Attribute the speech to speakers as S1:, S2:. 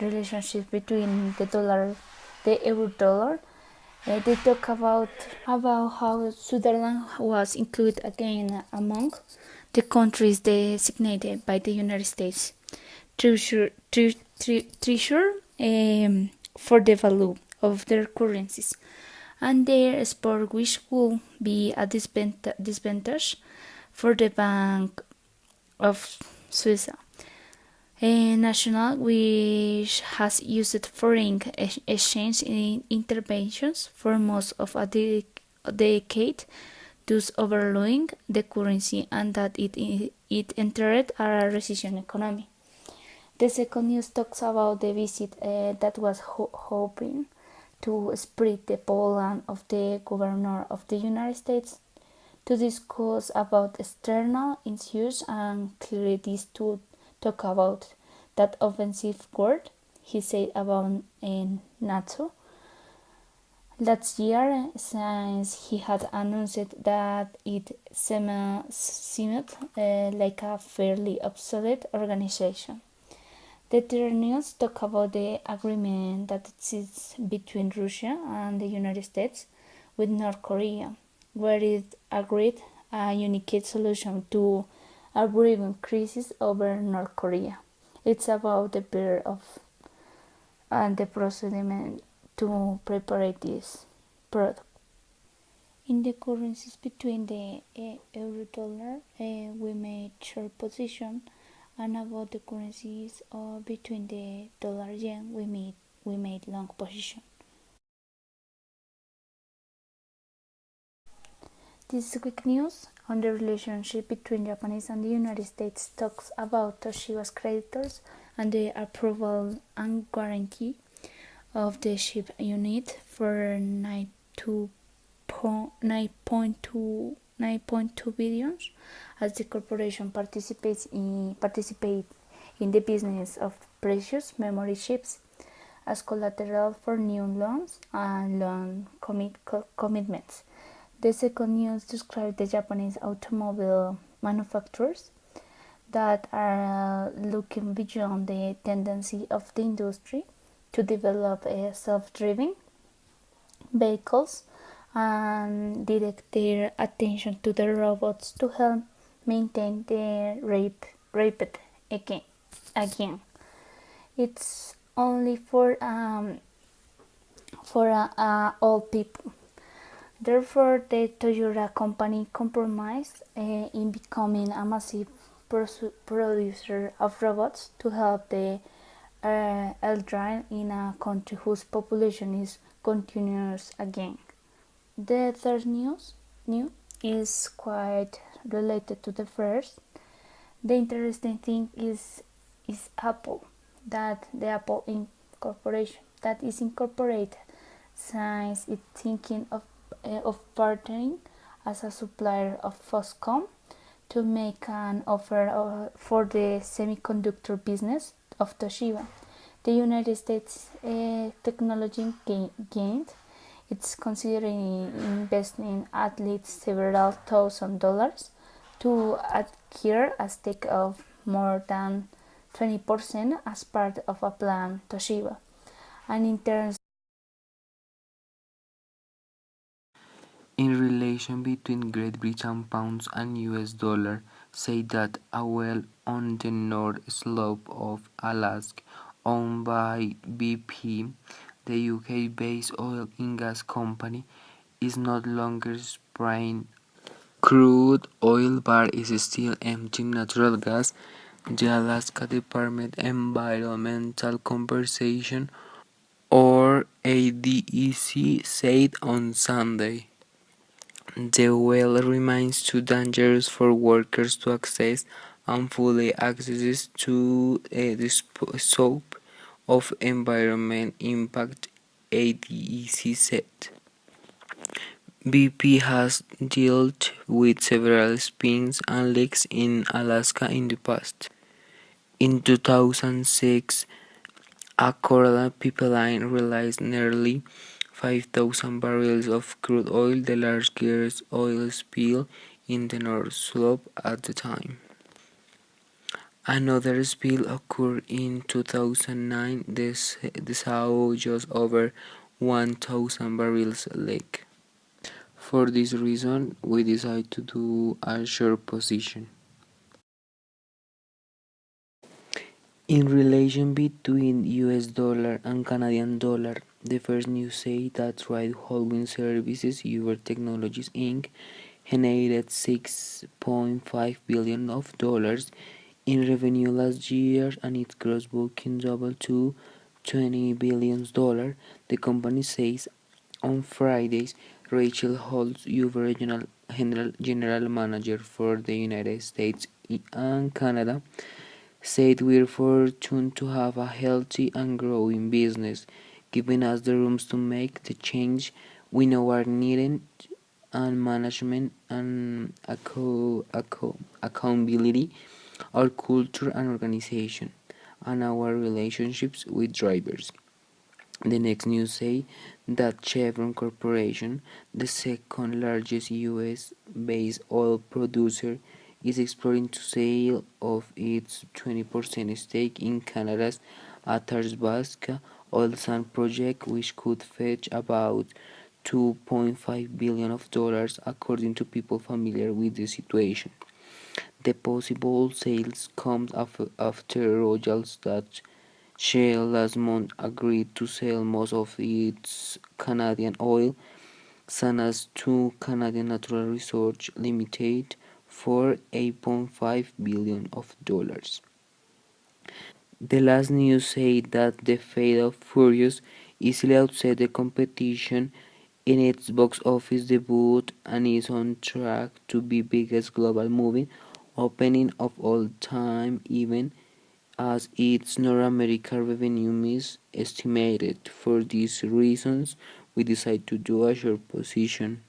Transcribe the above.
S1: relationship between the euro dollar. They talk about how Switzerland was included again among the countries designated by the United States treasure for the value of their currencies, and their export, which would be a disadvantage for the Bank of Suiza. A national which has used foreign exchange interventions for most of a decade, thus overlooking the currency and that it entered a recession economy. The second news talks about the visit that was hoping to spread the Poland of the governor of the United States to discuss about external issues and clearly these two talk about that offensive word he said about NATO last year, since he had announced that it seemed like a fairly obsolete organization. The third news talk about the agreement that exists between Russia and the United States with North Korea, where it agreed a unique solution to a brewing crisis over North Korea. It's about the period of and the procedure to prepare this product. In the currencies between the euro dollar, we made short position, and about the currencies between the dollar yen, we made long position. This quick news on the relationship between Japanese and the United States talks about Toshiba's creditors and the approval and guarantee of the ship unit for 9.2 billion, as the corporation participates in the business of precious memory chips as collateral for new loans and loan commitments. The second news describes the Japanese automobile manufacturers that are looking beyond the tendency of the industry to develop self-driving vehicles and direct their attention to the robots to help maintain their rapid again. It's only for old people. Therefore, the Toyota company compromised in becoming a massive producer of robots to help the elderly in a country whose population is continuous again. The third news is quite related to the first. The interesting thing is Apple, that the Apple Corporation that is incorporated since it's thinking of partnering as a supplier of Foxconn to make an offer for the semiconductor business of Toshiba. The United States technology gained. It's considering investing at least several $1,000s to acquire a stake of more than 20% as part of a plan Toshiba. And in terms
S2: in relation between Great Britain pounds and US dollar, say that a well on the north slope of Alaska owned by BP, the UK-based oil and gas company, is no longer spraying crude oil but is still emptying natural gas, the Alaska Department of Environmental Conservation or ADEC said on Sunday. The well remains too dangerous for workers to access and fully access to the scope of environment impact, ADEC said. BP has dealt with several spills and leaks in Alaska in the past. In 2006, a Coral pipeline released nearly 5,000 barrels of crude oil, the largest oil spill in the North Slope at the time. Another spill occurred in 2009. This saw just over 1,000 barrels leak. For this reason, we decided to do a short position. In relation between US dollar and Canadian dollar, the first news said that ride-hailing services Uber Technologies Inc. generated $6.5 billion of dollars in revenue last year and its gross booking doubled to $20 billion. The company says on Fridays. Rachel Holtz, Uber General Manager for the United States and Canada, said we're fortunate to have a healthy and growing business, giving us the rooms to make the change we know are needed and management and accountability, our culture and organization, and our relationships with drivers. The next news say that Chevron Corporation, the second largest US-based oil producer, is exploring to sell off its 20% stake in Canada's Athabasca oil sand project, which could fetch about $2.5 billion of dollars, according to people familiar with the situation. The possible sales comes after Royal Dutch Shell last month agreed to sell most of its Canadian oil sands to Canadian Natural Resources Limited for $8.5 billion of dollars. The last news said that the Fate of Furious easily outset the competition in its box office debut and is on track to be biggest global movie opening of all time, even as its North American revenue is estimated. For these reasons, we decided to do a short position.